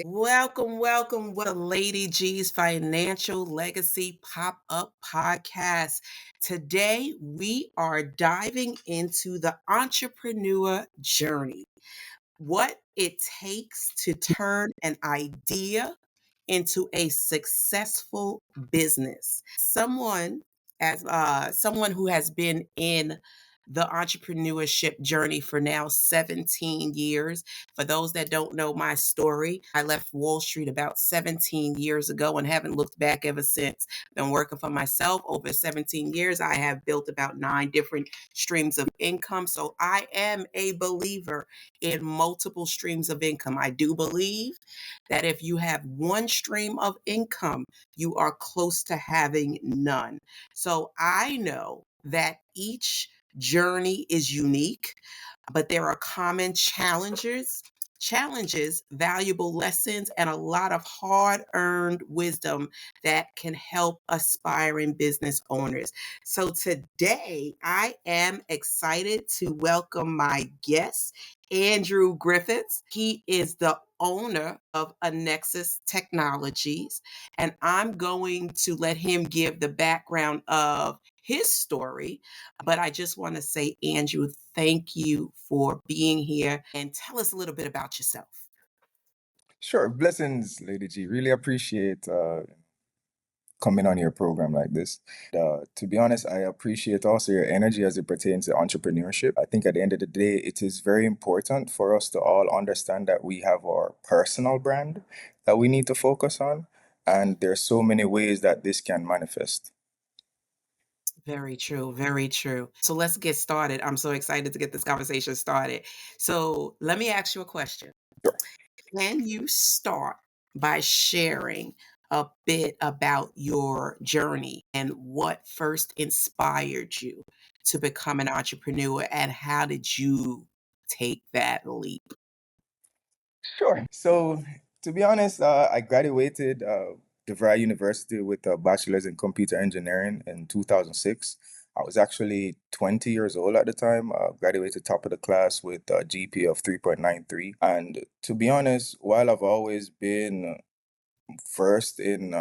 Welcome, welcome, to Lady G's Financial Legacy Pop-Up Podcast. Today, we are diving into the entrepreneur journey, what it takes to turn an idea into a successful business. Someone who has been in the entrepreneurship journey for now 17 years. For those that don't know my story, I left Wall Street about 17 years ago and haven't looked back ever since. Been working for myself over 17 years. I have built about 9 different streams of income. So I am a believer in multiple streams of income. I do believe that if you have one stream of income, you are close to having none. So I know that each journey is unique, but there are common challenges, valuable lessons, and a lot of hard-earned wisdom that can help aspiring business owners. So today, I am excited to welcome my guest, Andrew Griffiths. He is the owner of Annexus Technologies, and I'm going to let him give the background of his story. But I just want to say, Andrew, thank you for being here and tell us a little bit about yourself. Sure. Blessings, Lady G. Really appreciate coming on your program like this. To be honest, I appreciate also your energy as it pertains to entrepreneurship. I think at the end of the day, it is very important for us to all understand that we have our personal brand that we need to focus on. And there's so many ways that this can manifest. Very true, very true. So let's get started. I'm so excited to get this conversation started. So let me ask you a question. Sure. Can you start by sharing a bit about your journey and what first inspired you to become an entrepreneur, and how did you take that leap? Sure. So, to be honest, I graduated DeVry University with a bachelor's in computer engineering in 2006. I was actually 20 years old at the time. Graduated top of the class with a GPA of 3.93. And to be honest, while I've always been first in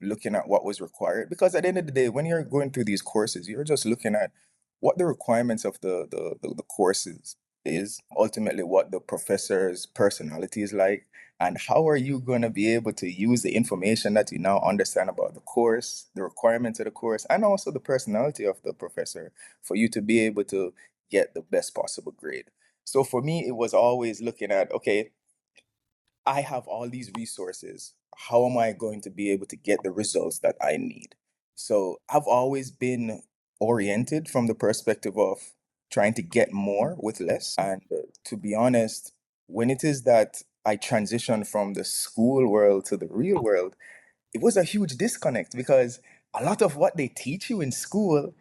looking at what was required, because at the end of the day, when you're going through these courses, you're just looking at what the requirements of the courses is, ultimately what the professor's personality is like, and how are you going to be able to use the information that you now understand about the course, the requirements of the course, and also the personality of the professor for you to be able to get the best possible grade. So for me, it was always looking at, okay, I have all these resources. How am I going to be able to get the results that I need? So I've always been oriented from the perspective of trying to get more with less. And to be honest, when it is that I transitioned from the school world to the real world, it was a huge disconnect because a lot of what they teach you in school,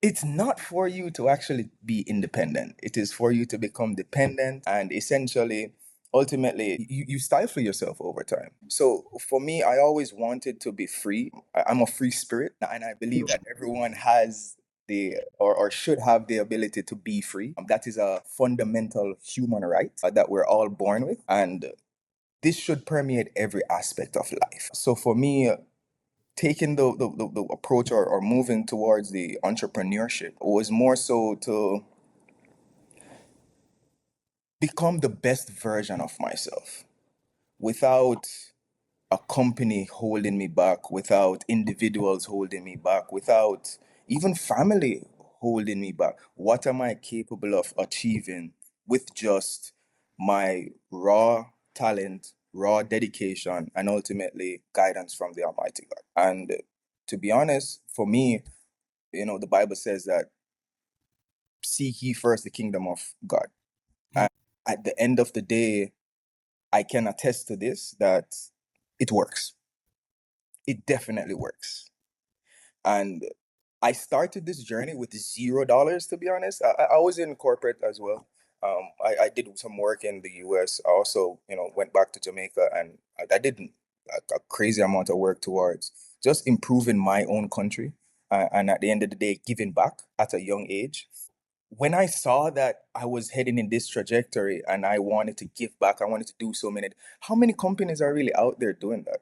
it's not for you to actually be independent. It is for you to become dependent and essentially, ultimately, you stifle yourself over time. So for me, I always wanted to be free. I'm a free spirit, and I believe that everyone has or should have the ability to be free. That is a fundamental human right that we're all born with. And this should permeate every aspect of life. So for me, taking the approach or moving towards the entrepreneurship was more so to become the best version of myself without a company holding me back, without individuals holding me back, without even family holding me back. What am I capable of achieving with just my raw talent, raw dedication, and ultimately guidance from the Almighty God? And to be honest, for me, the Bible says that seek ye first the kingdom of God. And at the end of the day, I can attest to this that it works. It definitely works. And I started this journey with $0, to be honest. I was in corporate as well. I did some work in the US. I also, went back to Jamaica and I did a crazy amount of work towards just improving my own country. And at the end of the day, giving back at a young age. when I saw that I was heading in this trajectory and I wanted to give back, I wanted to do so many. How many companies are really out there doing that?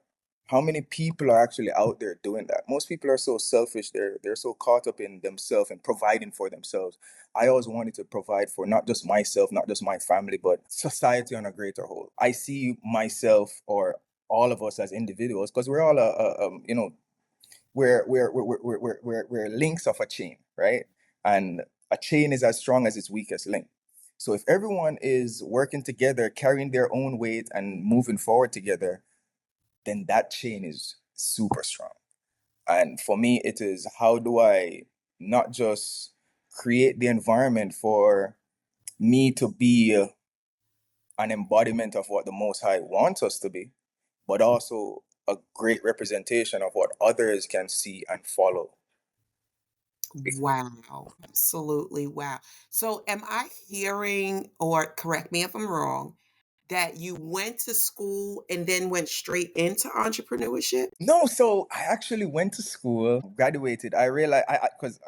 How many people are actually out there doing that? Most people are so selfish. They're so caught up in themselves and providing for themselves. I always wanted to provide for not just myself, not just my family, but society on a greater whole. I see myself or all of us as individuals because we're all we're links of a chain, right? And a chain is as strong as its weakest link. So if everyone is working together, carrying their own weight and moving forward together, then that chain is super strong. And for me, it is how do I not just create the environment for me to be an embodiment of what the Most High wants us to be, but also a great representation of what others can see and follow. Wow, absolutely, wow. So am I hearing, or correct me if I'm wrong, that you went to school and then went straight into entrepreneurship? No, so I actually went to school, graduated. I realized because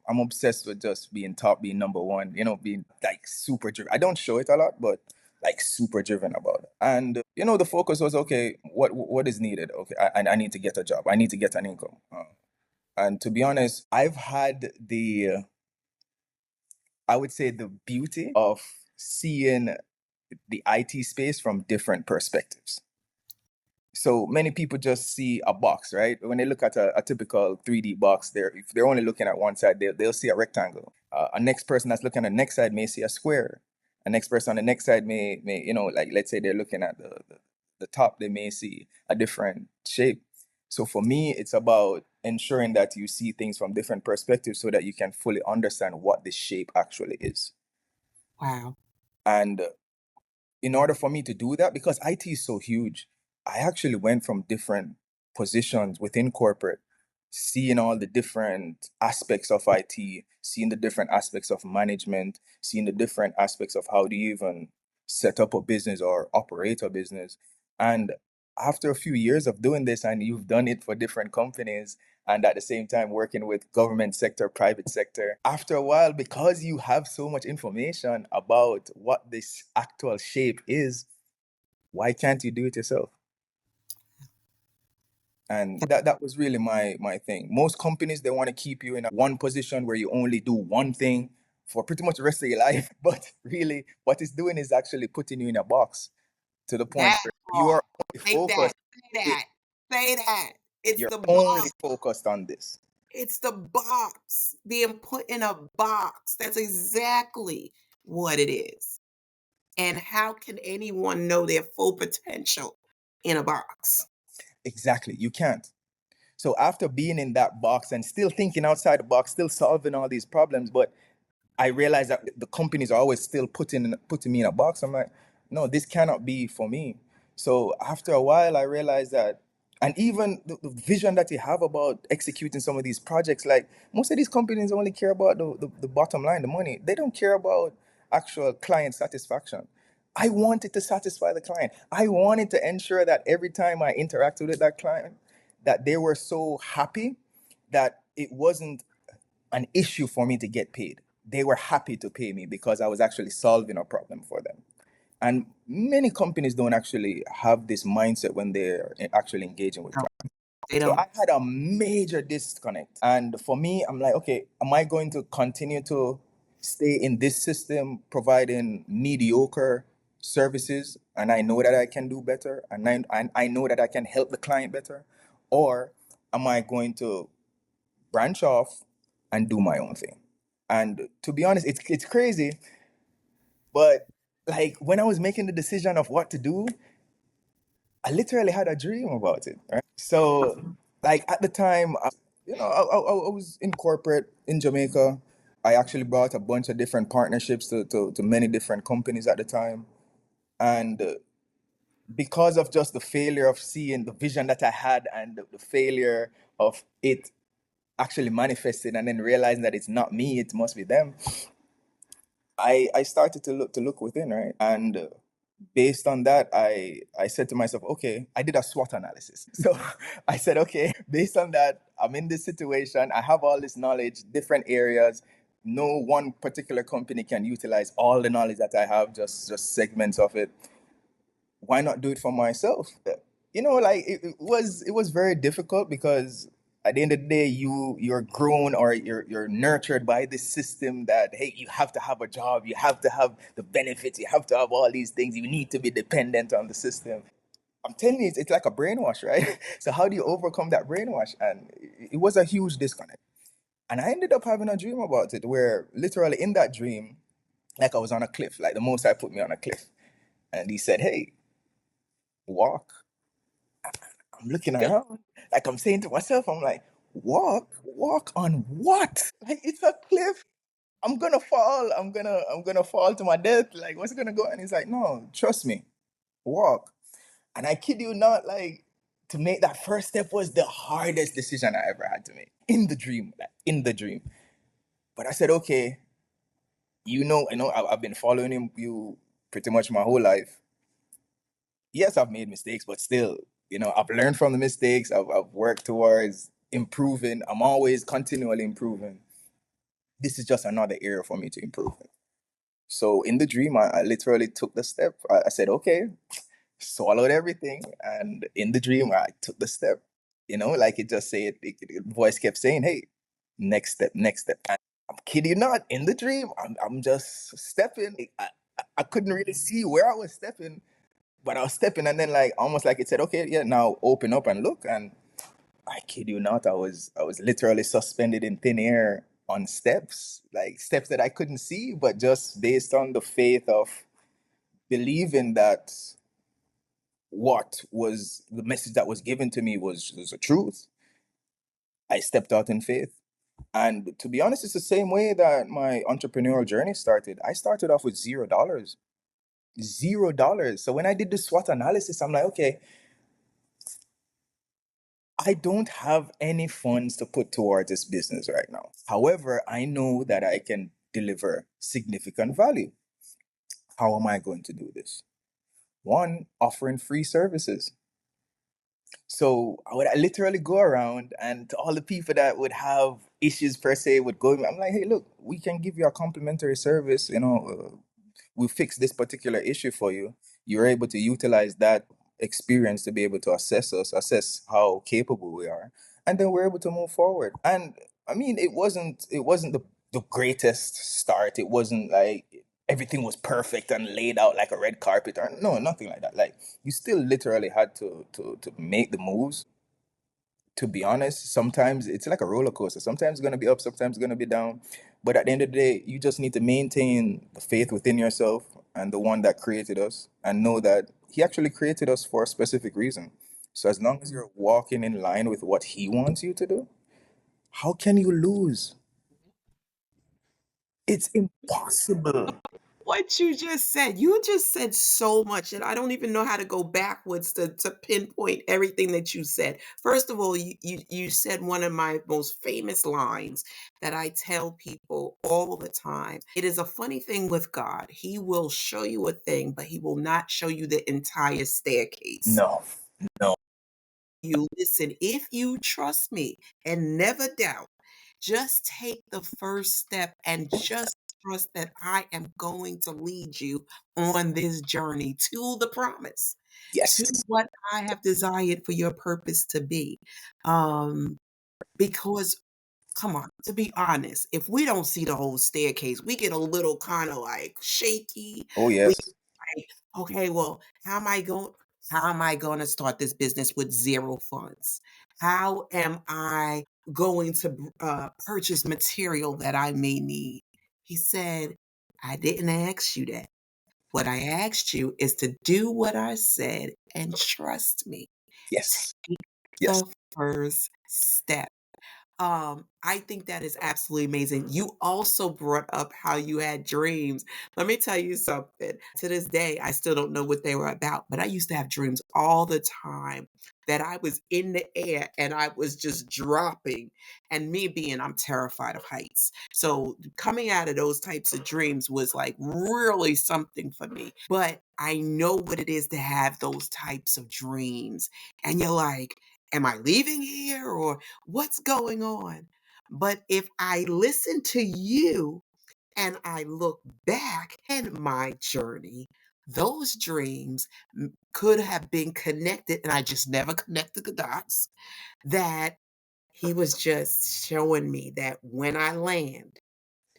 I'm obsessed with just being top, being number one, being like super driven. I don't show it a lot, but like super driven about it. And the focus was okay. What is needed? Okay, I need to get a job. I need to get an income. And to be honest, I've had I would say the beauty of seeing the IT space from different perspectives. So many people just see a box, right? When they look at a typical 3D box, if they're only looking at one side, they'll see a rectangle. A next person that's looking at the next side may see a square. A next person on the next side may like let's say they're looking at the top, they may see a different shape. So for me, it's about ensuring that you see things from different perspectives so that you can fully understand what the shape actually is. Wow. And in order for me to do that, because IT is so huge, I actually went from different positions within corporate, seeing all the different aspects of IT, seeing the different aspects of management, seeing the different aspects of how to even set up a business or operate a business. And after a few years of doing this, and you've done it for different companies, and at the same time working with government sector, private sector, after a while, because you have so much information about what this actual shape is, why can't you do it yourself? And that was really my thing. Most companies, they want to keep you in a one position where you only do one thing for pretty much the rest of your life. But really, what it's doing is actually putting you in a box to the point That where you part. are only Say that. focused. Say that. Say that. It's You're the only box. focused on this. It's the box. Being put in a box. That's exactly what it is. And how can anyone know their full potential in a box? Exactly. You can't. So after being in that box and still thinking outside the box, still solving all these problems, but I realized that the companies are always still putting me in a box. I'm like, no, this cannot be for me. So after a while, I realized that, and even the vision that you have about executing some of these projects, like most of these companies only care about the bottom line, the money. They don't care about actual client satisfaction. I wanted to satisfy the client. I wanted to ensure that every time I interacted with that client, that they were so happy that it wasn't an issue for me to get paid. They were happy to pay me because I was actually solving a problem for them. And many companies don't actually have this mindset when they're actually engaging with No, clients. they So don't. I had a major disconnect. And for me, I'm like, okay, am I going to continue to stay in this system providing mediocre services? And I know that I can do better. And I know that I can help the client better. Or am I going to branch off and do my own thing? And to be honest, it's crazy, but like when I was making the decision of what to do, I literally had a dream about it, right? So like at the time, I was in corporate in Jamaica. I actually brought a bunch of different partnerships to many different companies at the time. And because of just the failure of seeing the vision that I had and the failure of it actually manifesting and then realizing that it's not me, it must be them, I started to look within, right? And based on that, I said to myself, okay, I did a SWOT analysis. So I said, okay, based on that, I'm in this situation. I have all this knowledge, different areas. no one particular company can utilize all the knowledge that I have, just segments of it. Why not do it for myself? Like it was very difficult because at the end of the day, you're grown, or you're nurtured by this system that, hey, you have to have a job, you have to have the benefits, you have to have all these things, you need to be dependent on the system. I'm telling you, it's like a brainwash, right? So how do you overcome that brainwash? And it was a huge disconnect. And I ended up having a dream about it, where literally in that dream, like I was on a cliff, like the Most High put me on a cliff, and he said, "Hey, walk." I'm looking around, like I'm saying to myself, I'm like, walk on what? Like it's a cliff. I'm gonna fall. I'm gonna fall to my death. Like what's gonna go? And he's like, no, trust me, walk. And I kid you not, like, to make that first step was the hardest decision I ever had to make in the dream, like, in the dream. But I said, okay, I've been following you pretty much my whole life. Yes, I've made mistakes, but still, I've learned from the mistakes. I've worked towards improving. I'm always continually improving. This is just another area for me to improve in. So in the dream, I literally took the step. I said, okay, swallowed everything. And in the dream, I took the step. Like it just said, voice kept saying, hey, next step, next step. And I'm kidding you not, in the dream, I'm just stepping. I couldn't really see where I was stepping, but I was stepping, and then like almost like it said, okay, yeah, now open up and look. And I kid you not, I was literally suspended in thin air on steps, like steps that I couldn't see, but just based on the faith of believing that what was the message that was given to me was the truth. I stepped out in faith. And to be honest, it's the same way that my entrepreneurial journey started. I started off with $0. $0. So when I did the SWOT analysis, I'm like, okay, I don't have any funds to put towards this business right now. However, I know that I can deliver significant value. How am I going to do this? One, offering free services. So I would literally go around, and to all the people that would have issues per se would go, I'm like, hey, look, we can give you a complimentary service. We fix this particular issue for you. You're able to utilize that experience to be able to assess us, assess how capable we are, and then we're able to move forward. And I mean, it wasn't the greatest start. It wasn't like everything was perfect and laid out like a red carpet, or no, nothing like that. Like you still literally had to make the moves. To be honest, sometimes it's like a roller coaster. Sometimes it's going to be up, sometimes it's going to be down. But at the end of the day, you just need to maintain the faith within yourself and the one that created us, and know that he actually created us for a specific reason. So as long as you're walking in line with what he wants you to do, how can you lose? It's impossible. What you just said so much, and I don't even know how to go backwards to pinpoint everything that you said. First of all, you said one of my most famous lines that I tell people all the time. It is a funny thing with God. He will show you a thing, but he will not show you the entire staircase. No, no. You listen, if you trust me and never doubt, just take the first step and just trust that I am going to lead you on this journey to the promise, to Yes. what I have desired for your purpose to be. Um, because come on, to be honest, if we don't see the whole staircase, we get a little kind of like shaky. Oh, We yes. like, okay, well, how am I going to start this business with zero funds? How am I going to purchase material that I may need? He said, I didn't ask you that. What I asked you is to do what I said and trust me. Yes. Take Yes. the first step. I think that is absolutely amazing. You also brought up how you had dreams. Let me tell you something. To this day, I still don't know what they were about, but I used to have dreams all the time that I was in the air and I was just dropping. And me being, I'm terrified of heights. So coming out of those types of dreams was like really something for me. But I know what it is to have those types of dreams. And you're like, am I leaving here or what's going on? But if I listen to you and I look back at my journey, those dreams could have been connected, and I just never connected the dots. That he was just showing me that when I land,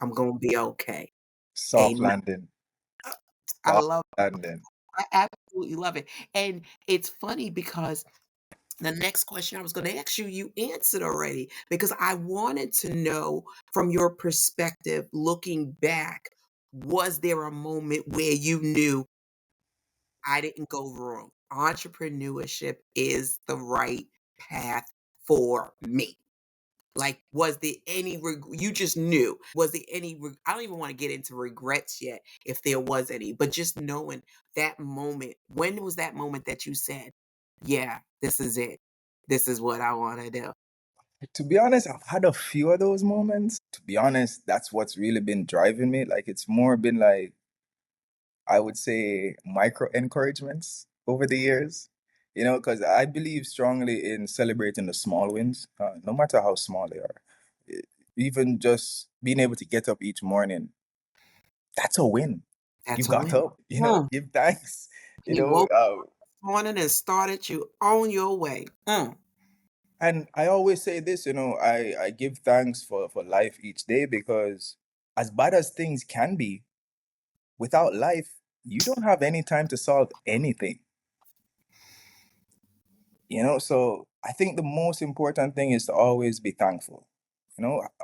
I'm going to be okay. Soft Amen. landing. Uh, I Soft love landing. I absolutely love it. And it's funny because the next question I was going to ask you, you answered already because I wanted to know from your perspective, looking back, was there a moment where you knew I didn't go wrong? Entrepreneurship is the right path for me. Like, was there any you just knew. Was there any I don't even wanna get into regrets yet, if there was any, but just knowing that moment, when was that moment that you said, "Yeah, this is it. This is what I wanna do." To be honest, I've had a few of those moments. To be honest, that's what's really been driving me. Like it's more been like I would say micro encouragements over the years. Because I believe strongly in celebrating the small wins, no matter how small they are. E- Even just being able to get up each morning, that's a win. You That's a got win. up, Mm. give thanks. You He know, woke this morning and started you on your way. Mm. and I always say this, I give thanks for life each day because as bad as things can be, without life, you don't have any time to solve anything. So I think the most important thing is to always be thankful.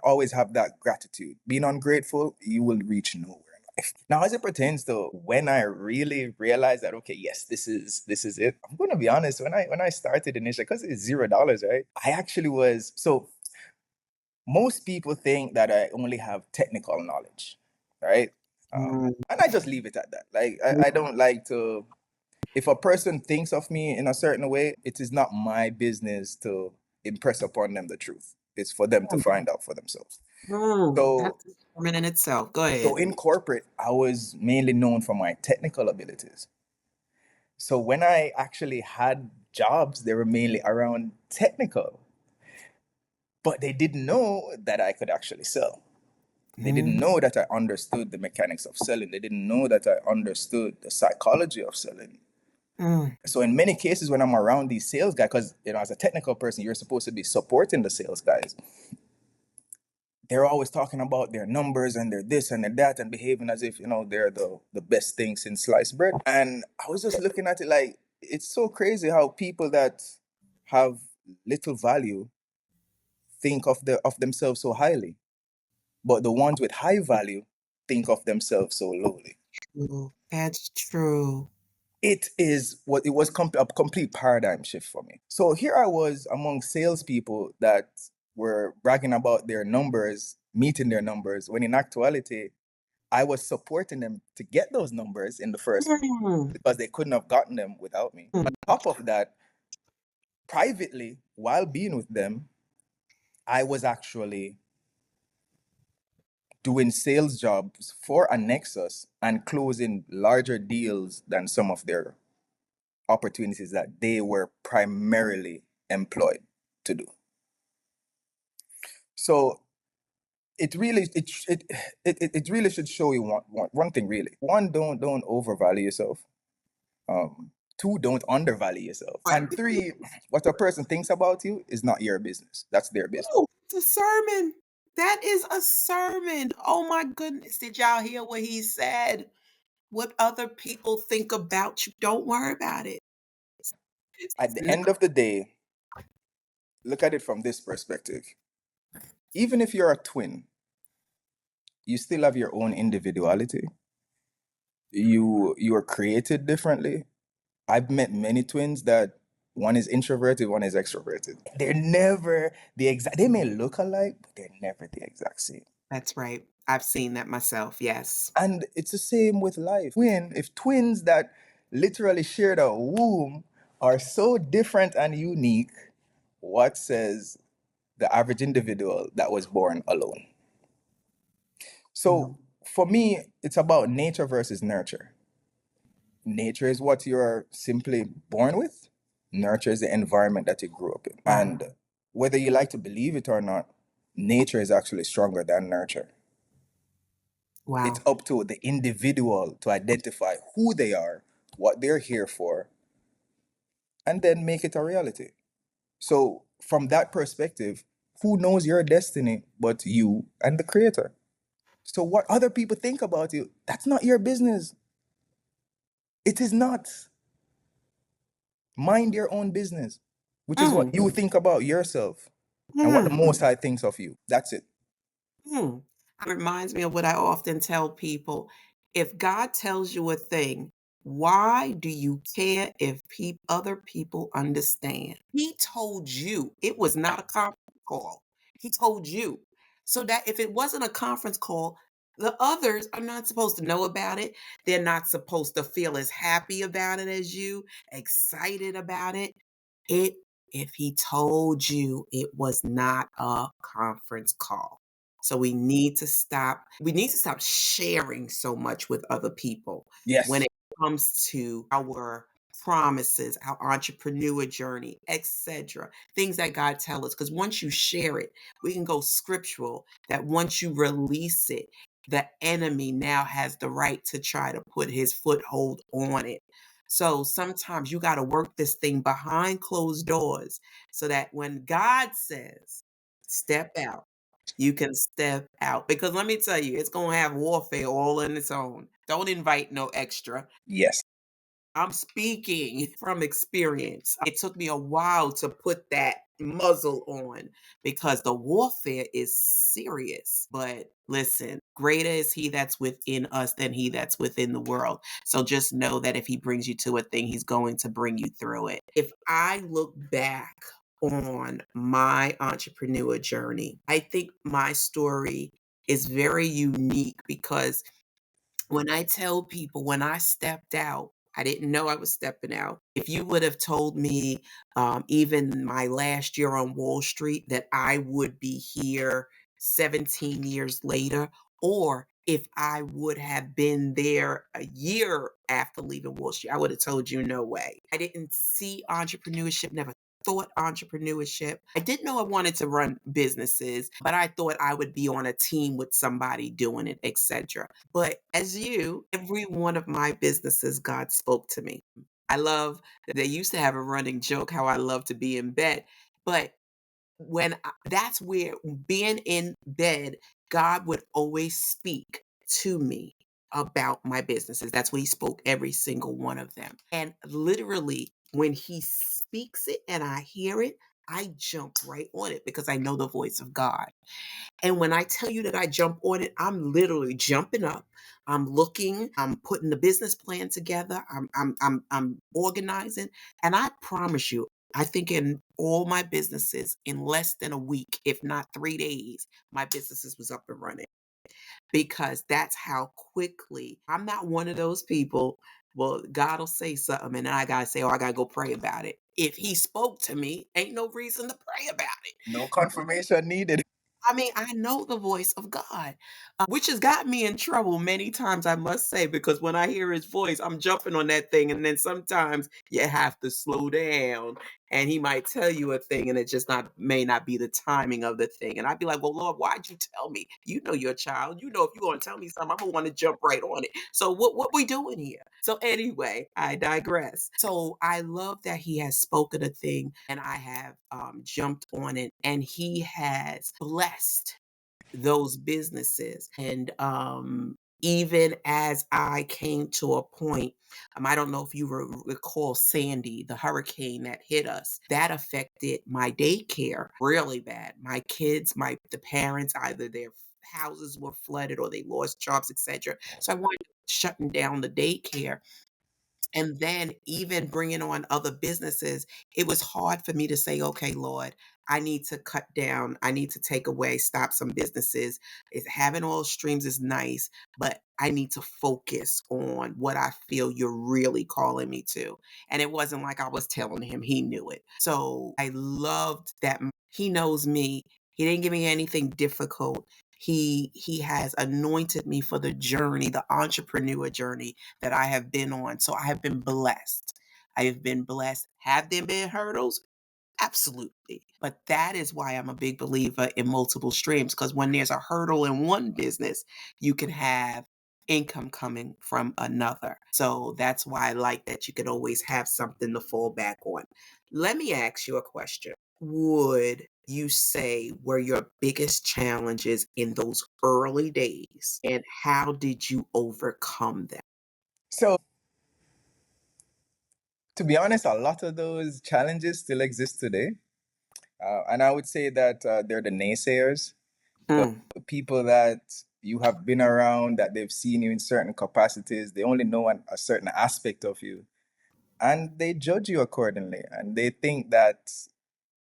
Always have that gratitude. Being ungrateful, you will reach nowhere in life. Now, as it pertains to when I really realized that, okay, yes, this is it. I'm gonna be honest. When I started initially, because it's $0, right? I actually was so most people think that I only have technical knowledge, right? Mm. And I just leave it at that. Like I don't like to if a person thinks of me in a certain way, it is not my business to impress upon them the truth. It's for them to find out for themselves. So, That's a sermon in itself. Go so ahead. in corporate, I was mainly known for my technical abilities. So when I actually had jobs, they were mainly around technical, but they didn't know that I could actually sell. They didn't Mm. know that I understood the mechanics of selling. They didn't know that I understood the psychology of selling. Mm. So in many cases, when I'm around these sales guys, because as a technical person, you're supposed to be supporting the sales guys. They're always talking about their numbers and their this and their that and behaving as if they're the best thing since sliced bread. And I was just looking at it like it's so crazy how people that have little value think of themselves so highly, but the ones with high value think of themselves so lowly. True. That's true. It was a complete paradigm shift for me. So here I was among salespeople that were bragging about their numbers, meeting their numbers, when in actuality, I was supporting them to get those numbers in the first place Mm. because they couldn't have gotten them without me. On top of that, privately, while being with them, I was actually doing sales jobs for a Nexus and closing larger deals than some of their opportunities that they were primarily employed to do. So it really should show you one thing really. One, don't overvalue yourself. Two, don't undervalue yourself. Right. And three, what a person thinks about you is not your business. That's their business. Ooh, it's a sermon. That is a sermon. Oh my goodness. Did y'all hear what he said? What other people think about you, don't worry about it. At the It's end of the day, look at it from this perspective. Even if you're a twin, you still have your own individuality. You are created differently. I've met many twins that one is introverted, one is extroverted. They're never the exact. They may look alike, but they're never the exact same. That's right. I've seen that myself, yes. And it's the same with life. If twins that literally share the womb are so different and unique, what says the average individual that was born alone? So No. for me, it's about nature versus nurture. Nature is what you're simply born with. Nurture is the environment that you grew up in. Right. And whether you like to believe it or not, nature is actually stronger than nurture. It's Wow. up to the individual to identify who they are, what they're here for, and then make it a reality. So, from that perspective, who knows your destiny but you and the creator? So, what other people think about you, that's not your business. It is not. Mind your own business, which is Mm, what you think about yourself and what the mm, Most High thinks of you. That's it. mm. It reminds me of what I often tell people. If God tells you a thing, why do you care if other people understand? He told you. It was not a conference call. He told you. So that if it wasn't a conference call, the others are not supposed to know about it. They're not supposed to feel as happy about it as you, excited about it. It if he told you it was not a conference call. So we need to stop sharing so much with other people when Yes. it comes to our promises, our entrepreneur journey, etc. Things that God tells us. Because once you share it, we can go scriptural that once you release it, the enemy now has the right to try to put his foothold on it. So sometimes you got to work this thing behind closed doors so that when God says, step out, you can step out. Because let me tell you, it's going to have warfare all in its own. Don't invite no extra. Yes. I'm speaking from experience. It took me a while to put that muzzle on because the warfare is serious. But listen, greater is he that's within us than he that's within the world. So just know that if he brings you to a thing, he's going to bring you through it. If I look back on my entrepreneur journey, I think my story is very unique because when I tell people when I stepped out, I didn't know I was stepping out. If you would have told me, even my last year on Wall Street, that I would be here 17 years later, or if I would have been there a year after leaving Wall Street, I would have told you no way. I didn't see entrepreneurship, never thought entrepreneurship. I didn't know I wanted to run businesses, but I thought I would be on a team with somebody doing it, etc. But as you, every one of my businesses, God spoke to me. I love, they used to have a running joke how I love to be in bed, but that's where being in bed, God would always speak to me about my businesses. That's where he spoke every single one of them. And literally, when he speaks it and I hear it, I jump right on it because I know the voice of God. And when I tell you that I jump on it, I'm literally jumping up. I'm looking, I'm putting the business plan together, I'm organizing, and I promise you, I think in all my businesses, in less than a week, if not 3 days, my businesses was up and running because that's how quickly I'm not one of those people. Well, God will say something, and then I gotta say, "Oh, I gotta go pray about it." If He spoke to me, ain't no reason to pray about it. No confirmation needed. I mean, I know the voice of God, which has got me in trouble many times, I must say, because when I hear his voice, I'm jumping on that thing. And then sometimes you have to slow down and he might tell you a thing and it just not may not be the timing of the thing. And I'd be like, well, Lord, why'd you tell me? You know your child. You know if you're gonna tell me something, I'm gonna want to jump right on it. So what we doing here? So anyway, I digress. So I love that he has spoken a thing and I have jumped on it and he has blessed those businesses. And even as I came to a point, I don't know if you recall Sandy, the hurricane that hit us, that affected my daycare really bad. My kids, the parents, either their houses were flooded or they lost jobs, etc. So I wanted shutting down the daycare. And then even bringing on other businesses, it was hard for me to say, okay, Lord, I need to cut down. I need to take away, stop some businesses. Having all streams is nice, but I need to focus on what I feel you're really calling me to. And it wasn't like I was telling him, he knew it. So I loved that he knows me. He didn't give me anything difficult. He has anointed me for the journey, the entrepreneur journey that I have been on. So I have been blessed. I have been blessed. Have there been hurdles? Absolutely. But that is why I'm a big believer in multiple streams, because when there's a hurdle in one business, you can have income coming from another. So that's why I like that you can always have something to fall back on. Let me ask you a question. Would you say were your biggest challenges in those early days, and how did you overcome them? So, to be honest, a lot of those challenges still exist today. And I would say that they're the naysayers, the Mm, people that you have been around, that they've seen you in certain capacities. They only know a certain aspect of you, and they judge you accordingly. And they think that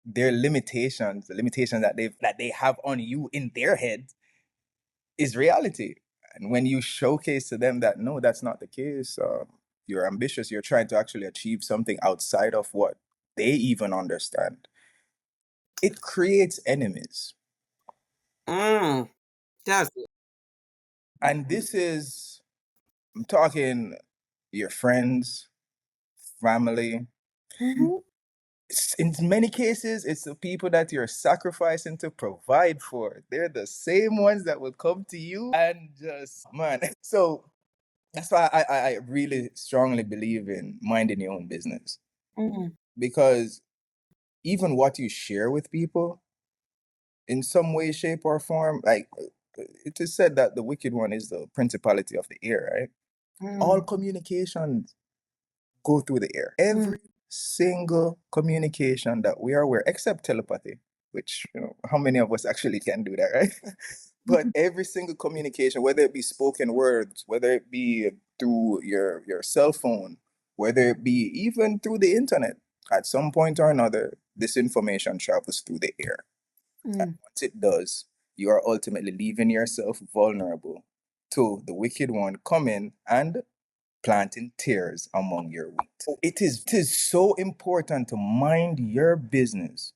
their limitations, the limitations that they have on you in their head, is reality. And when you showcase to them that no, that's not the case, you're ambitious, you're trying to actually achieve something outside of what they even understand, it creates enemies. mm, does it? And this is, I'm talking your friends, family. Mhm. In many cases, it's the people that you're sacrificing to provide for. They're the same ones that will come to you and just, man. So that's why I really strongly believe in minding your own business, Mm, because even what you share with people in some way, shape, or form, like it is said that the wicked one is the principality of the air, right? All mm, communication go through the air. mm, Every single communication that we are aware, except telepathy, which, how many of us actually can do that, right? But mhm, every single communication, whether it be spoken words, whether it be through your cell phone, whether it be even through the internet, at some point or another, this information travels through the air. And mm. once it does, you are ultimately leaving yourself vulnerable to the wicked one coming and planting tares among your wheat. It is so important to mind your business,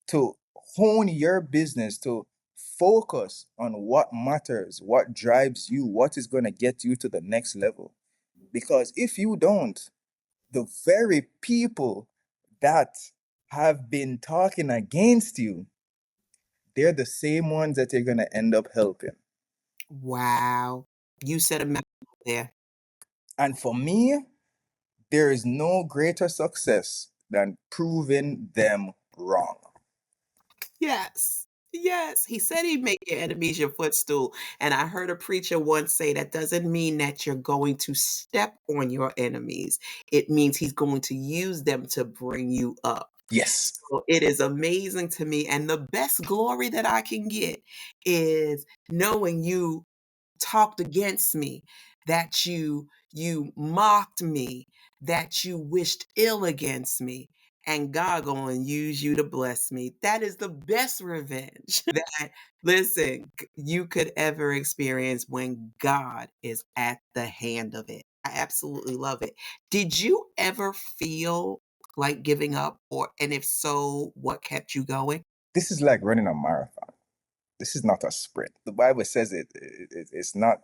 to hone your business, to focus on what matters, what drives you, what is going to get you to the next level. Because if you don't, the very people that have been talking against you, they're the same ones that you're going to end up helping. Wow. You said a mouthful there. And for me, there is no greater success than proving them wrong. Yes. Yes. He said he'd make your enemies your footstool. And I heard a preacher once say that doesn't mean that you're going to step on your enemies. It means he's going to use them to bring you up. Yes. So it is amazing to me. And the best glory that I can get is knowing you talked against me, that you mocked me, that you wished ill against me, and God gonna use you to bless me. That is the best revenge that listen, you could ever experience when God is at the hand of it. I absolutely love it. Did you ever feel like giving up, or and if so, what kept you going? This is like running a marathon. This is not a sprint. The Bible says it's not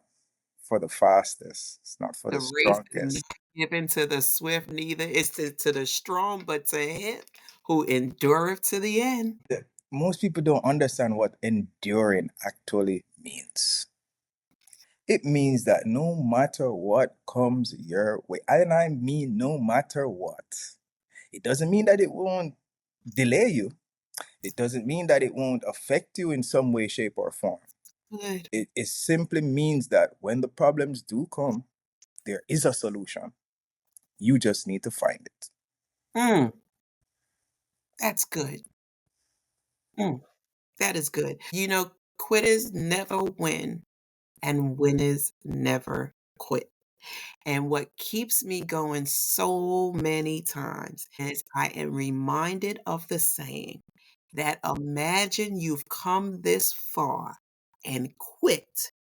for the fastest, it's not for the The race is strongest. not given to the swift, neither is to the strong, but to him who endureth to the end. Most people don't understand what enduring actually means. It means that no matter what comes your way, and I mean no matter what, it doesn't mean that it won't delay you. It doesn't mean that it won't affect you in some way, shape, or form. Good. It simply means that when the problems do come, there is a solution. You just need to find it. Mm, that's good. Mm, that is good. Quitters never win, and winners never quit. And what keeps me going so many times is I am reminded of the saying that imagine you've come this far and quit,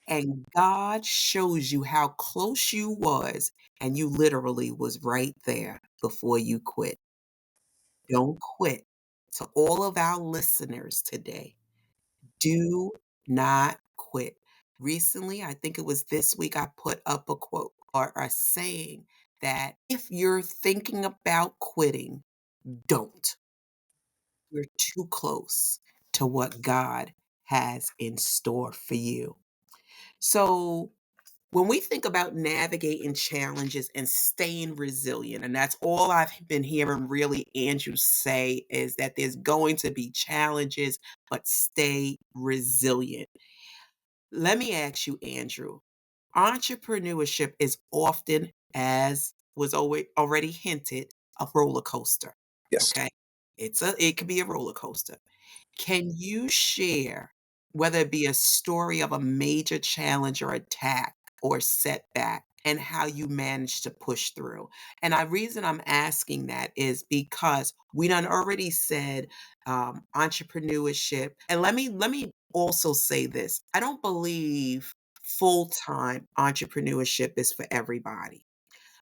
and God shows you how close you was, and you literally was right there before you quit. Don't quit. To all of our listeners today, do not quit. Recently, I think it was this week, I put up a quote or a saying that if you're thinking about quitting, don't. You're too close to what God has in store for you. So, when we think about navigating challenges and staying resilient, and that's all I've been hearing really Andrew say is that there's going to be challenges, but stay resilient. Let me ask you, Andrew, entrepreneurship is often, as was already hinted, a roller coaster. Yes. Okay. It could be a roller coaster. Can you share, whether it be a story of a major challenge or attack or setback, and how you managed to push through? And the reason I'm asking that is because we done already said entrepreneurship. And let me also say this: I don't believe full time entrepreneurship is for everybody.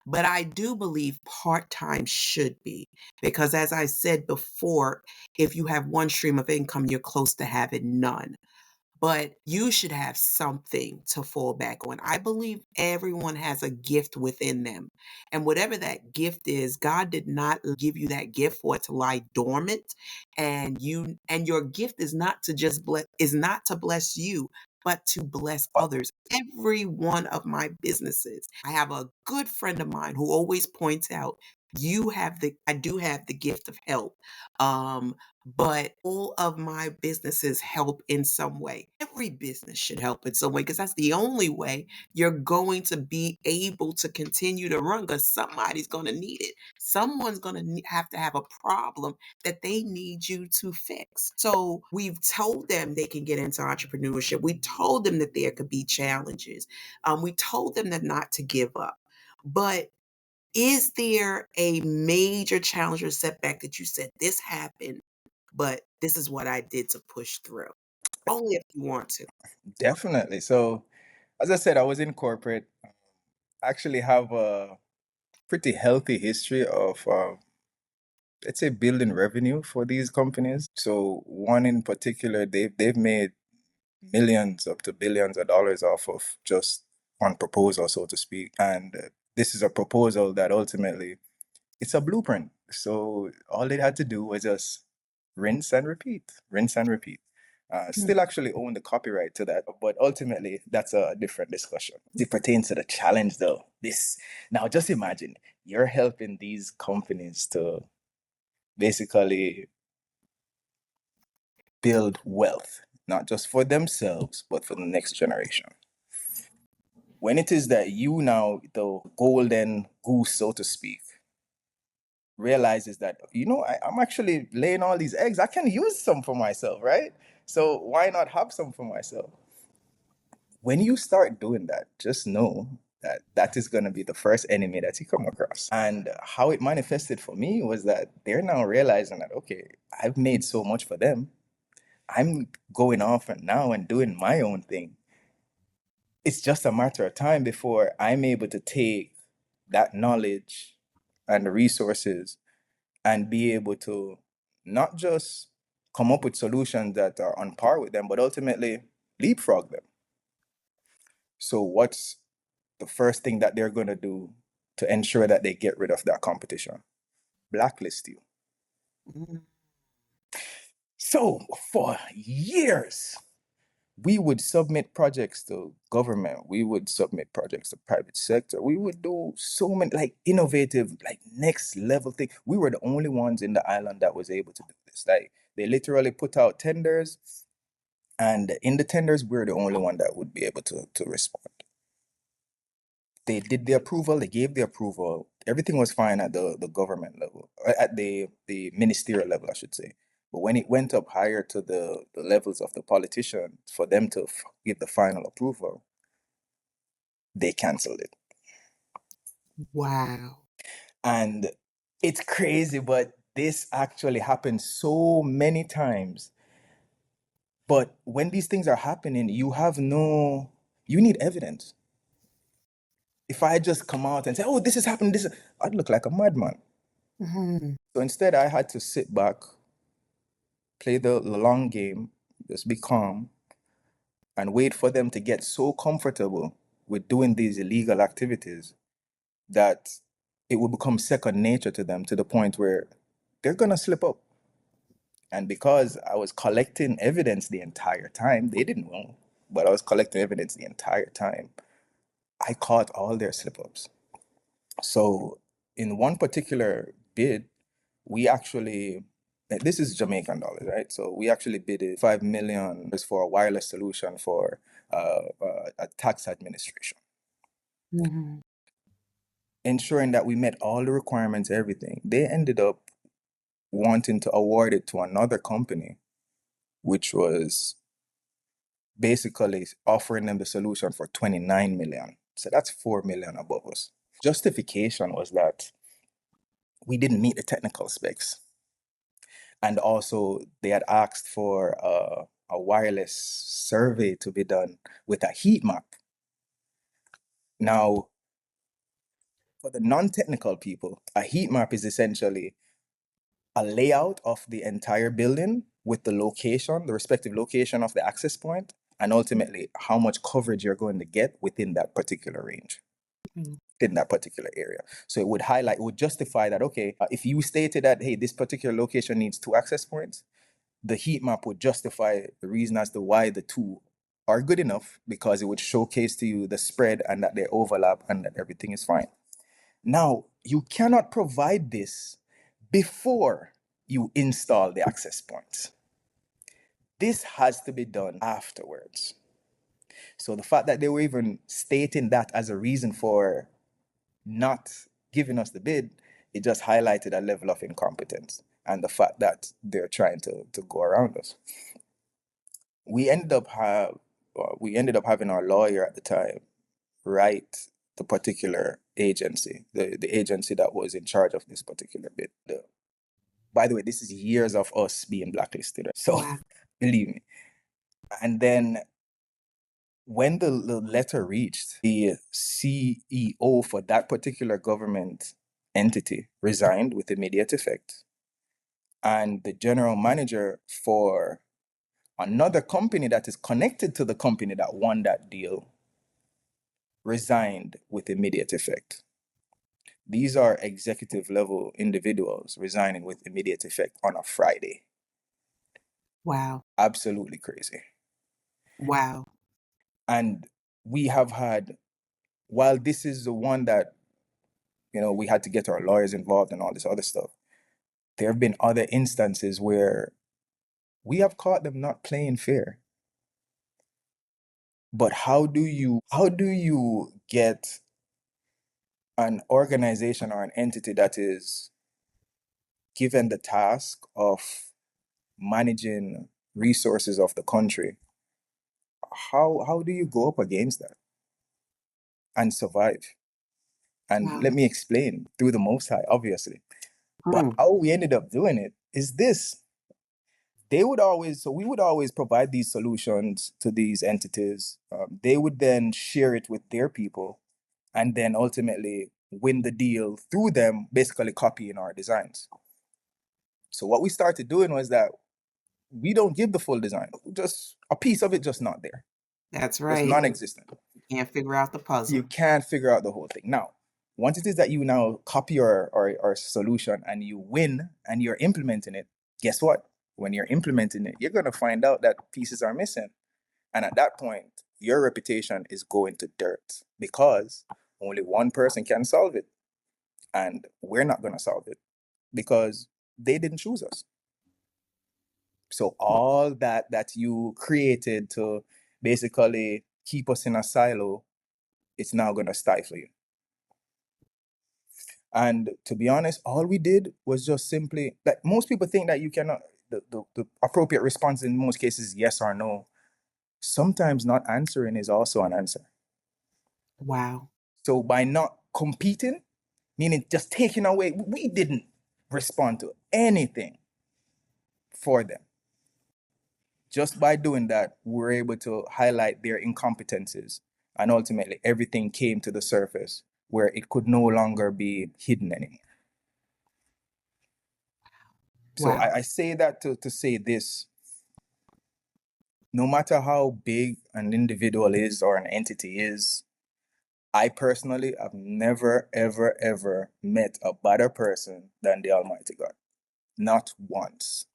But I do believe part-time should be, because as I said before, if you have one stream of income, you're close to having none. But you should have something to fall back on. I believe everyone has a gift within them. And whatever that gift is, God did not give you that gift for it to lie dormant. And your gift is not to just bless you, but to bless others. Every one of my businesses. I have a good friend of mine who always points out, I do have the gift of help. But all of my businesses help in some way. Every business should help in some way because that's the only way you're going to be able to continue to run, because somebody's going to need it. Someone's going to have to have a problem that they need you to fix. So we've told them they can get into entrepreneurship. We told them that there could be challenges. We told them that not to give up. But is there a major challenge or setback that you said this happened, but this is what I did to push through? Only if you want to. Definitely. So, as I said, I was in corporate. Actually, have a pretty healthy history of, let's say, building revenue for these companies. So, one in particular, they've made millions up to billions of dollars off of just one proposal, so to speak. And this is a proposal that ultimately it's a blueprint. So all they had to do was just rinse and repeat, rinse and repeat. Mm. Still actually own the copyright to that, but ultimately that's a different discussion. It pertains to the challenge though. This now just imagine you're helping these companies to basically build wealth, not just for themselves, but for the next generation. When it is that you now, the golden goose, so to speak, realizes that, I'm actually laying all these eggs, I can use some for myself, right? So why not have some for myself? When you start doing that, just know that that is going to be the first enemy that you come across. And how it manifested for me was that they're now realizing that, okay, I've made so much for them, I'm going off and now and doing my own thing. It's just a matter of time before I'm able to take that knowledge and the resources and be able to not just come up with solutions that are on par with them, but ultimately leapfrog them. So, what's the first thing that they're going to do to ensure that they get rid of that competition? Blacklist you. Mm. So, for years, we would submit projects to government, we would submit projects to private sector, we would do so many like innovative, like next level thing. We were the only ones in the island that was able to do this. Like they literally put out tenders, and in the tenders we were the only one that would be able to respond. They did the approval, they gave the approval, everything was fine at the government level, at the ministerial level, I should say. But when it went up higher to the levels of the politicians for them to give the final approval, they canceled it. Wow. And it's crazy, but this actually happens so many times. But when these things are happening, you need evidence. If I just come out and say, oh, this is happening, I'd look like a madman. Mhm. So instead, I had to sit back, play the long game, just be calm, and wait for them to get so comfortable with doing these illegal activities that it will become second nature to them, to the point where they're gonna slip up. And because I was collecting evidence the entire time, they didn't know, but I was collecting evidence the entire time. I caught all their slip ups. So in one particular bid, we actually, this is Jamaican dollars, right? So we actually bidded 5 million for a wireless solution for a tax administration, Mhm. ensuring that we met all the requirements, everything. They ended up wanting to award it to another company, which was basically offering them the solution for 29 million. So that's 4 million above us. Justification was that we didn't meet the technical specs. And also, they had asked for a wireless survey to be done with a heat map. Now, for the non technical people, a heat map is essentially a layout of the entire building with the location, the respective location of the access point, and ultimately how much coverage you're going to get within that particular range, Mhm. in that particular area. So it would highlight, it would justify that, okay, if you stated that, hey, this particular location needs 2 access points, the heat map would justify the reason as to why the 2 are good enough, because it would showcase to you the spread and that they overlap and that everything is fine. Now, you cannot provide this before you install the access points. This has to be done afterwards. So the fact that they were even stating that as a reason for not giving us the bid, it just highlighted a level of incompetence and the fact that they're trying to go around us. We ended up having our lawyer at the time write the particular agency, the agency that was in charge of this particular bid. By the way, this is years of us being blacklisted. So Wow. believe me. And then when the letter reached, the CEO for that particular government entity resigned with immediate effect. And the general manager for another company that is connected to the company that won that deal resigned with immediate effect. These are executive level individuals resigning with immediate effect on a Friday. Wow. Absolutely crazy. Wow. And we have had, while this is the one that, we had to get our lawyers involved and all this other stuff, there have been other instances where we have caught them not playing fair. But how do you get an organization or an entity that is given the task of managing resources of the country, how do you go up against that and survive? And Wow. let me explain, through the Most High, obviously. But Mm. how we ended up doing it is this. We would always provide these solutions to these entities. They would then share it with their people and then ultimately win the deal through them, basically copying our designs. So what we started doing was that we don't give the full design, just a piece of it, just not there, That's just right. non-existent. Can't figure out the You puzzle. can't figure out the whole thing. Now, once it is that you now copy our solution and you win and you're implementing it, guess what? When you're implementing it, you're going to find out that pieces are missing. And at that point, your reputation is going to dirt because only one person can solve it. And we're not going to solve it because they didn't choose us. So all that you created to basically keep us in a silo, it's now going to stifle you. And to be honest, all we did was just simply, like, most people think that you cannot, the appropriate response in most cases is yes or no. Sometimes not answering is also an answer. Wow. So by not competing, meaning just taking away, we didn't respond to anything for them. Just by doing that, we were able to highlight their incompetences. And ultimately, everything came to the surface where it could no longer be hidden anymore. So Wow. I say that to say this: no matter how big an individual is or an entity is, I personally have never, ever, ever met a better person than the Almighty God. Not once.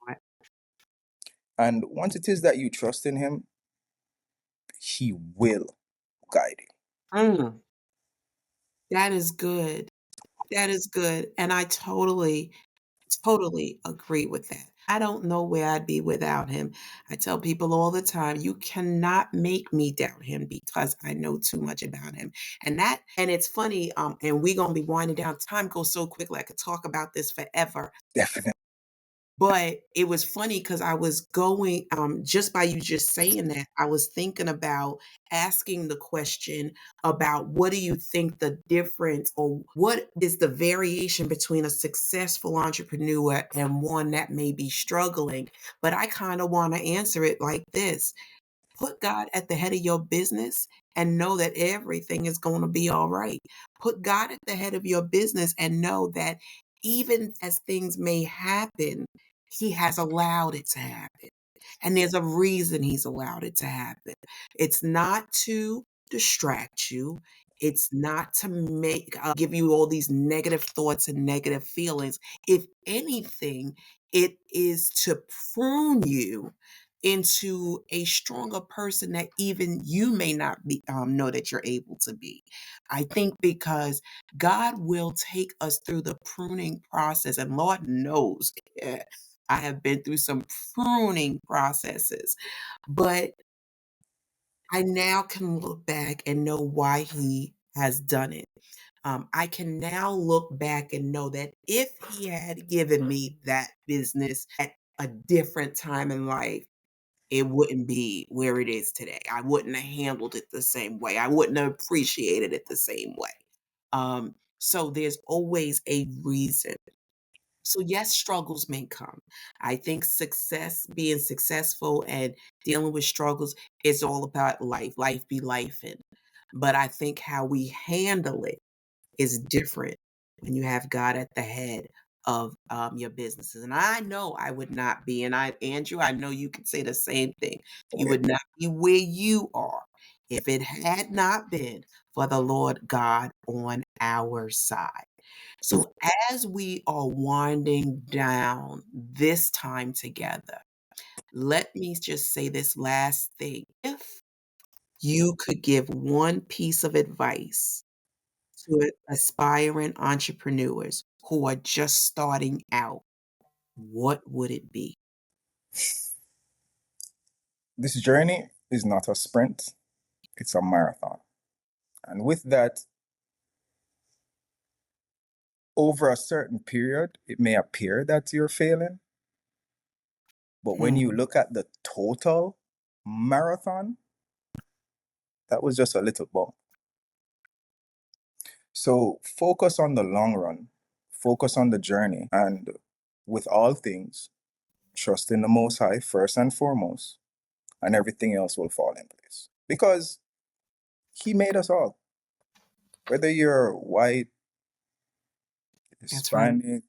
And once it is that you trust in him, he will guide you. Mm, that is good. That is good, and I totally agree with that. I don't know where I'd be without him. I tell people all the time, "You cannot make me doubt him because I know too much about him." And it's funny, and we gonna be winding down. Time goes so quickly, I could talk about this forever. Definitely. But it was funny because I was going, just by you just saying that, I was thinking about asking the question about what do you think the difference or what is the variation between a successful entrepreneur and one that may be struggling? But I kind of want to answer it like this. Put God at the head of your business and know that everything is going to be all right. Put God at the head of your business and know that even as things may happen, He has allowed it to happen. And there's a reason He's allowed it to happen. It's not to distract you. It's not to make give you all these negative thoughts and negative feelings. If anything, it is to prune you into a stronger person that even you may not be know that you're able to be. I think because God will take us through the pruning process, and Lord knows I have been through some pruning processes, but I now can look back and know why He has done it. I can now look back and know that if He had given me that business at a different time in life, it wouldn't be where it is today. I wouldn't have handled it the same way. I wouldn't have appreciated it the same way. So there's always a reason. So yes, struggles may come. I think being successful and dealing with struggles is all about life. Life be life in. But I think how we handle it is different when you have God at the head of your businesses. And I know I would not be, and Andrew, I know you could say the same thing. Oh, You yeah. would not be where you are if it had not been for the Lord God on our side. So as we are winding down this time together, let me just say this last thing. If you could give one piece of advice to aspiring entrepreneurs who are just starting out, what would it be? This journey is not a sprint, it's a marathon. And with that, over a certain period, it may appear that you're failing. But when Mm, you look at the total marathon, that was just a little bump. So focus on the long run, focus on the journey, and with all things, trust in the Most High first and foremost, and everything else will fall in place. Because He made us all, whether you're white, that's right. Hispanic,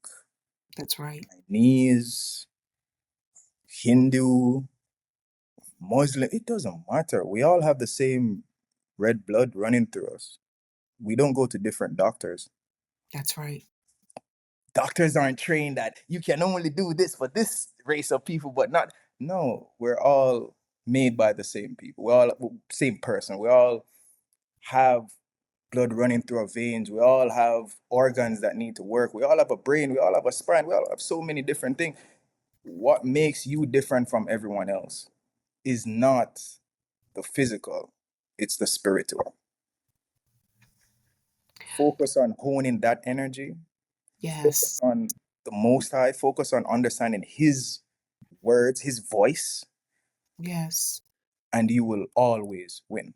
That's right. Chinese, Hindu, Muslim, it doesn't matter. We all have the same red blood running through us. We don't go to different doctors. That's right. Doctors aren't trained that you can only do this for this race of people, but not. No, we're all made by the same people. We're all same person. We all have blood running through our veins. We all have organs that need to work. We all have a brain. We all have a spine. We all have so many different things. What makes you different from everyone else is not the physical, it's the spiritual. Focus on honing that energy, focus Yes. on the Most High, focus on understanding His words, His voice, Yes. and you will always win.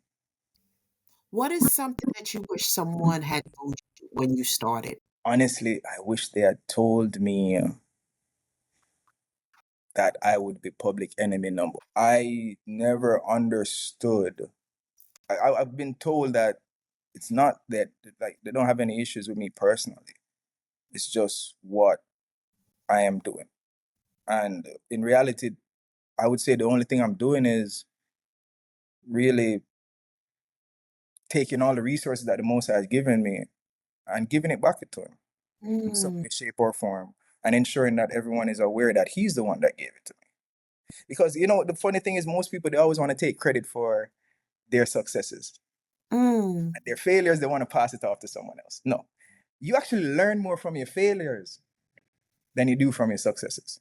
What is something that you wish someone had told you when you started? Honestly, I wish they had told me that I would be public enemy number. I never understood. I've been told that it's not that like they don't have any issues with me personally. It's just what I am doing. And in reality, I would say the only thing I'm doing is really taking all the resources that the Most High has given me and giving it back to Him in some Mm, way, shape, or form, and ensuring that everyone is aware that He's the one that gave it to me. Because the funny thing is most people, they always want to take credit for their successes. Mm. And their failures, they want to pass it off to someone else. No. You actually learn more from your failures than you do from your successes.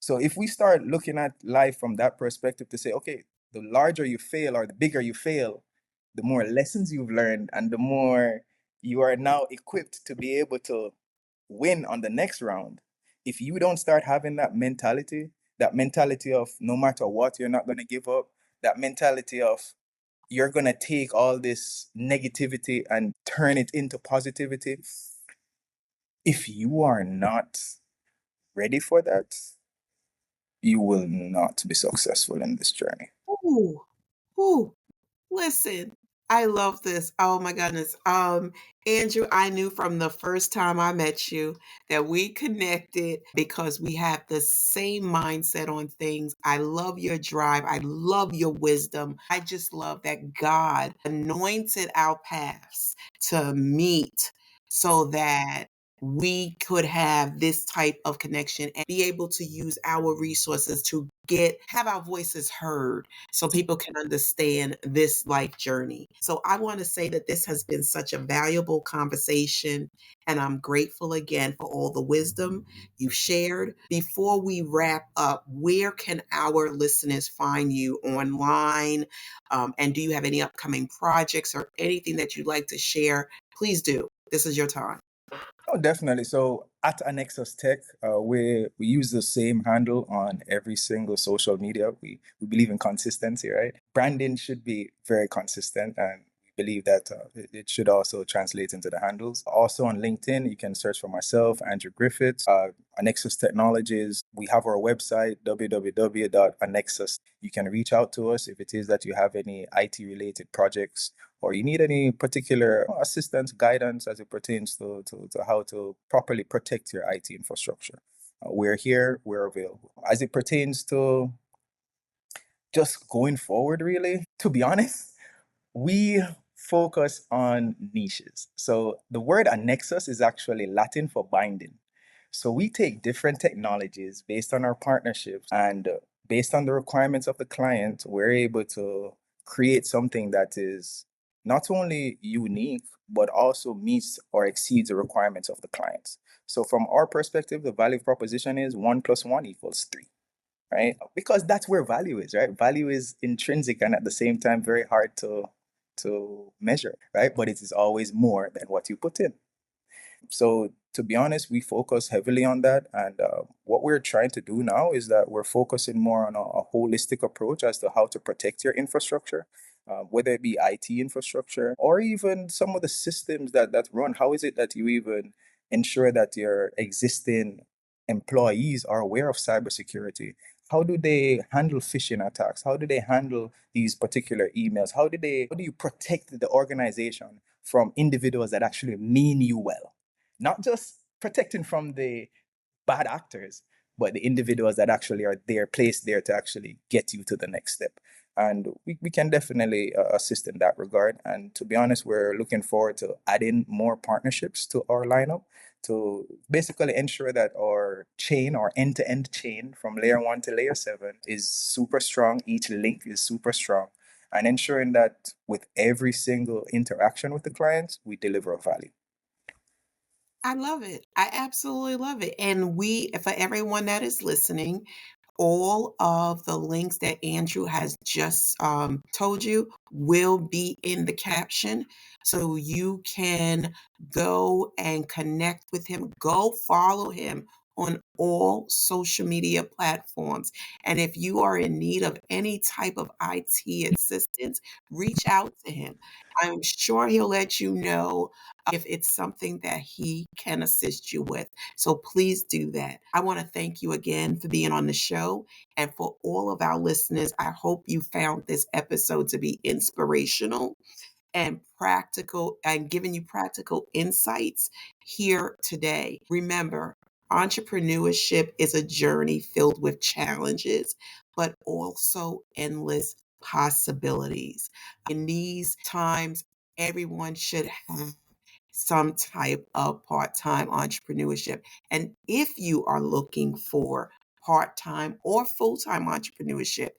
So if we start looking at life from that perspective to say, okay, the larger you fail or the bigger you fail, the more lessons you've learned and the more you are now equipped to be able to win on the next round. If you don't start having that mentality of no matter what, you're not going to give up, that mentality of you're going to take all this negativity and turn it into positivity. If you are not ready for that, you will not be successful in this journey. Ooh, ooh. Listen, I love this. Oh my goodness. Andrew, I knew from the first time I met you that we connected because we have the same mindset on things. I love your drive. I love your wisdom. I just love that God anointed our paths to meet so that we could have this type of connection and be able to use our resources to have our voices heard so people can understand this life journey. So I want to say that this has been such a valuable conversation, and I'm grateful again for all the wisdom you've shared. Before we wrap up, where can our listeners find you online? And do you have any upcoming projects or anything that you'd like to share? Please do. This is your time. Oh, definitely. So at Annexus Tech, we use the same handle on every single social media. We believe in consistency, right? Branding should be very consistent, and we believe that it should also translate into the handles. Also on LinkedIn, you can search for myself, Andrew Griffiths, Annexus Technologies. We have our website, www.annexus. You can reach out to us if it is that you have any IT related projects or you need any particular assistance, guidance as it pertains to how to properly protect your IT infrastructure. We're here, we're available. As it pertains to just going forward, really, to be honest, we focus on niches. So the word annexus is actually Latin for binding. So we take different technologies based on our partnerships and based on the requirements of the client, we're able to create something that is not only unique, but also meets or exceeds the requirements of the clients. So from our perspective, the value proposition is 1 + 1 = 3, right? Because that's where value is, right? Value is intrinsic and at the same time very hard to measure, right? But it is always more than what you put in. So to be honest, we focus heavily on that, and what we're trying to do now is that we're focusing more on a holistic approach as to how to protect your infrastructure, whether it be IT infrastructure or even some of the systems that run. How is it that you even ensure that your existing employees are aware of cybersecurity? How do they handle phishing attacks? How do they handle these particular emails? How do you protect the organization from individuals that actually mean you well? Not just protecting from the bad actors, but the individuals that actually are there, placed there to actually get you to the next step. And we can definitely assist in that regard. And to be honest, we're looking forward to adding more partnerships to our lineup to basically ensure that our chain, our end-to-end chain from layer 1 to layer 7 is super strong. Each link is super strong. And ensuring that with every single interaction with the clients, we deliver value. I love it. I absolutely love it. And for everyone that is listening, all of the links that Andrew has just told you will be in the caption. So you can go and connect with him. Go follow him on all social media platforms. And if you are in need of any type of IT assistance, reach out to him. I'm sure he'll let you know if it's something that he can assist you with. So please do that. I want to thank you again for being on the show. And for all of our listeners, I hope you found this episode to be inspirational and practical and giving you practical insights here today. Remember, entrepreneurship is a journey filled with challenges, but also endless possibilities. In these times, everyone should have some type of part time entrepreneurship. And if you are looking for part-time, or full-time entrepreneurship,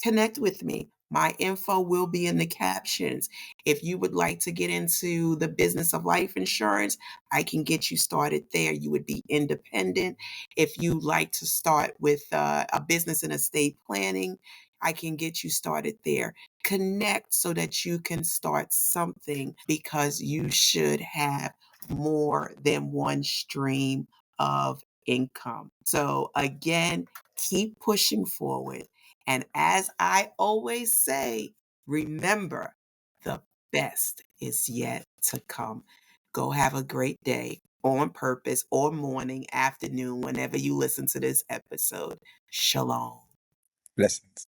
connect with me. My info will be in the captions. If you would like to get into the business of life insurance, I can get you started there. You would be independent. If you like to start with a business in estate planning, I can get you started there. Connect so that you can start something, because you should have more than one stream of income. So, again, keep pushing forward. And as I always say, remember, the best is yet to come. Go have a great day on purpose, or morning, afternoon, whenever you listen to this episode. Shalom. Blessings.